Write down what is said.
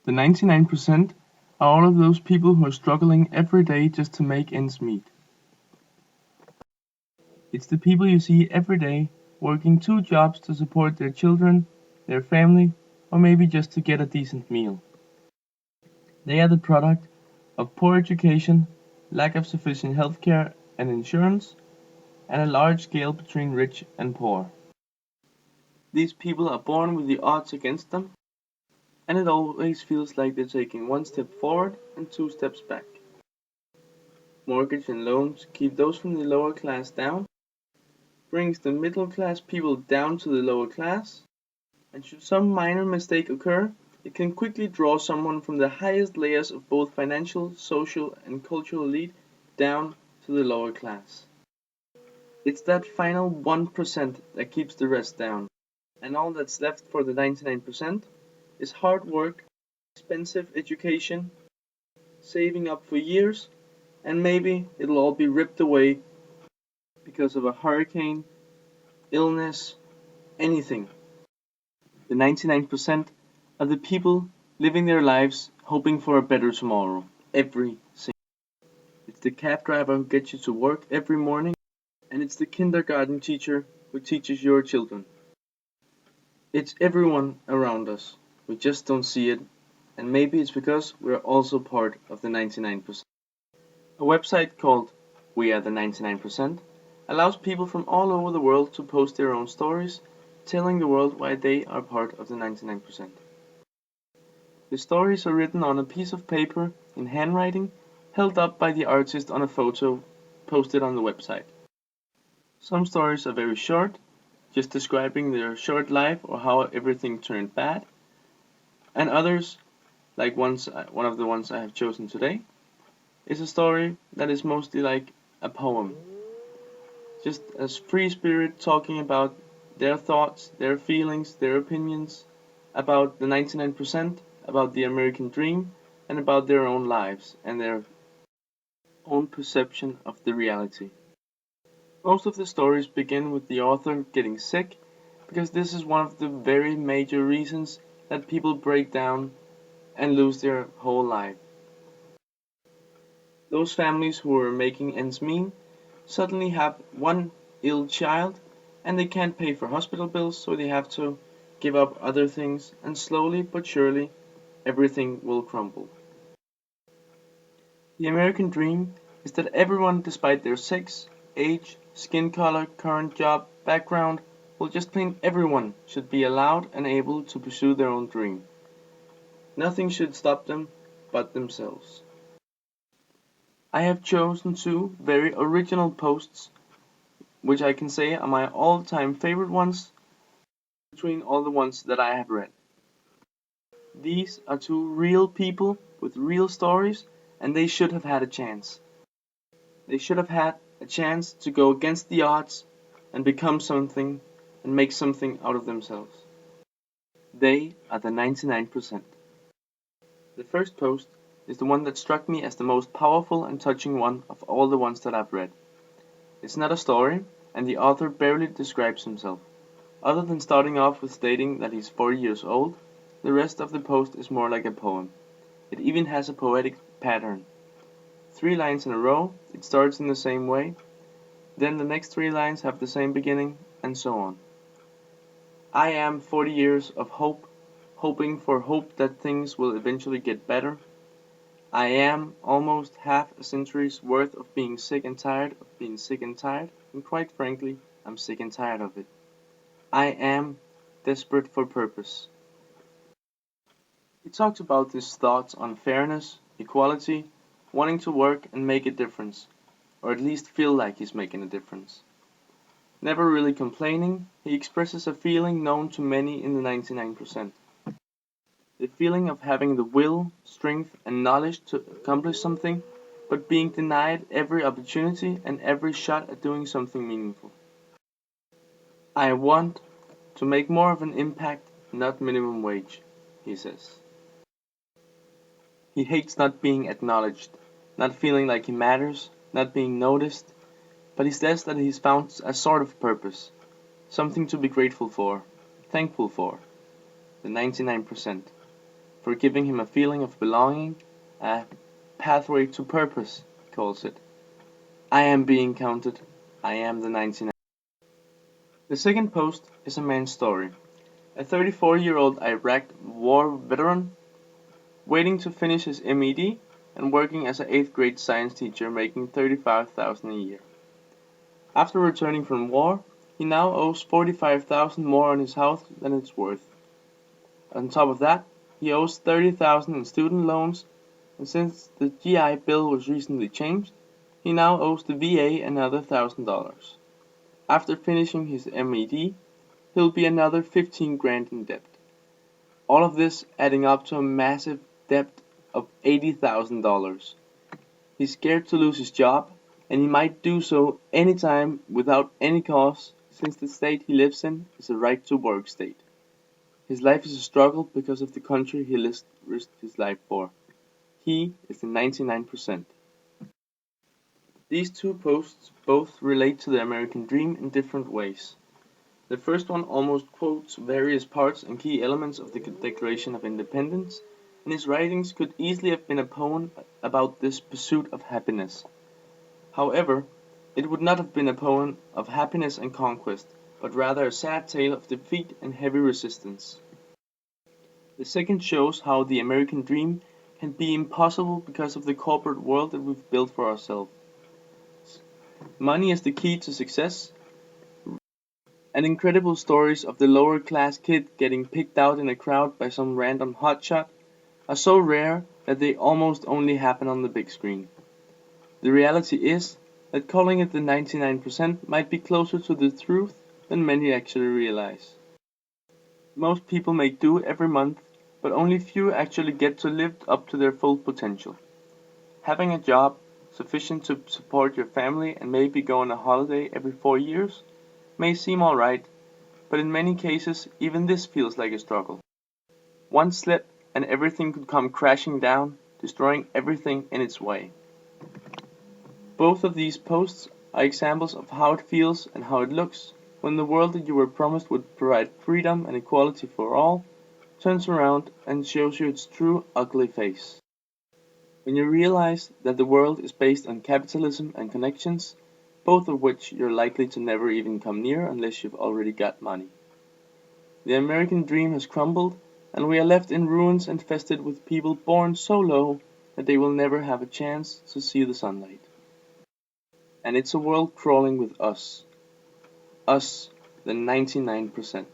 The 99% are all of those people who are struggling every day just to make ends meet. It's the people you see every day working 2 jobs to support their children, their family, or maybe just to get a decent meal. They are the product of poor education, lack of sufficient healthcare and insurance, and a large scale between rich and poor. These people are born with the odds against them, and it always feels like they're taking 1 step forward and 2 steps back. Mortgage and loans keep those from the lower class down, brings the middle class people down to the lower class, and should some minor mistake occur, it can quickly draw someone from the highest layers of both financial, social, and cultural elite down to the lower class. It's that final 1% that keeps the rest down, and all that's left for the 99% is hard work, expensive education, saving up for years, and maybe it'll all be ripped away because of a hurricane, illness, anything. The 99% are the people living their lives hoping for a better tomorrow, every single day. It's the cab driver who gets you to work every morning, and it's the kindergarten teacher who teaches your children. It's everyone around us. We just don't see it, and maybe it's because we're also part of the 99%. A website called We Are the 99% allows people from all over the world to post their own stories, telling the world why they are part of the 99%. The stories are written on a piece of paper in handwriting, held up by the artist on a photo posted on the website. Some stories are very short, just describing their short life or how everything turned bad, and others, like one of the ones I have chosen today, is a story that is mostly like a poem. Just a free spirit talking about their thoughts, their feelings, their opinions, about the 99%, about the American dream, and about their own lives and their own perception of the reality. Most of the stories begin with the author getting sick, because this is one of the very major reasons that people break down and lose their whole life. Those families who are making ends meet suddenly have one ill child, and they can't pay for hospital bills, so they have to give up other things, and slowly but surely everything will crumble. The American dream is that everyone, despite their sex, age, skin color, current job, background, well, just plain everyone should be allowed and able to pursue their own dream. Nothing should stop them but themselves. I have chosen 2 very original posts, which I can say are my all-time favorite ones between all the ones that I have read. These are 2 real people with real stories, and they should have had a chance. They should have had a chance to go against the odds and become something and make something out of themselves. They are the 99%. The first post is the one that struck me as the most powerful and touching one of all the ones that I've read. It's not a story, and the author barely describes himself. Other than starting off with stating that he's 40 years old, the rest of the post is more like a poem. It even has a poetic pattern. 3 lines in a row, it starts in the same way, then the next 3 lines have the same beginning, and so on. I am 40 years of hope, hoping for hope that things will eventually get better. I am almost half a century's worth of being sick and tired of being sick and tired, and quite frankly, I'm sick and tired of it. I am desperate for purpose. He talks about his thoughts on fairness, equality, wanting to work and make a difference, or at least feel like he's making a difference. Never really complaining, he expresses a feeling known to many in the 99%. The feeling of having the will, strength, and knowledge to accomplish something, but being denied every opportunity and every shot at doing something meaningful. I want to make more of an impact, not minimum wage, he says. He hates not being acknowledged, not feeling like he matters, not being noticed, but he says that he's found a sort of purpose, something to be grateful for, thankful for, the 99%. for giving him a feeling of belonging, a pathway to purpose, he calls it. I am being counted. I am the 99. The second post is a man's story. A 34-year-old Iraq war veteran waiting to finish his MED and working as an 8th grade science teacher making $35,000 a year. After returning from war, he now owes $45,000 more on his house than it's worth. On top of that, he owes $30,000 in student loans, and since the GI Bill was recently changed, he now owes the VA another $1,000. After finishing his MED, he'll be another 15 grand in debt. All of this adding up to a massive debt of $80,000. He's scared to lose his job, and he might do so anytime without any cause, since the state he lives in is a right to work state. His life is a struggle because of the country he risked his life for. He is the 99%. These two posts both relate to the American dream in different ways. The first one almost quotes various parts and key elements of the Declaration of Independence, and his writings could easily have been a poem about this pursuit of happiness. However, it would not have been a poem of happiness and conquest, but rather a sad tale of defeat and heavy resistance. The second shows how the American dream can be impossible because of the corporate world that we've built for ourselves. Money is the key to success, and incredible stories of the lower class kid getting picked out in a crowd by some random hotshot are so rare that they almost only happen on the big screen. The reality is that calling it the 99% might be closer to the truth than many actually realize. Most people make do every month, but only few actually get to live up to their full potential. Having a job sufficient to support your family and maybe go on a holiday every 4 years may seem alright, but in many cases even this feels like a struggle. One slip and everything could come crashing down, destroying everything in its way. Both of these posts are examples of how it feels and how it looks when the world that you were promised would provide freedom and equality for all turns around and shows you its true ugly face. When you realize that the world is based on capitalism and connections, both of which you're likely to never even come near unless you've already got money. The American dream has crumbled, and we are left in ruins infested with people born so low that they will never have a chance to see the sunlight. And it's a world crawling with us. Us, the 99%.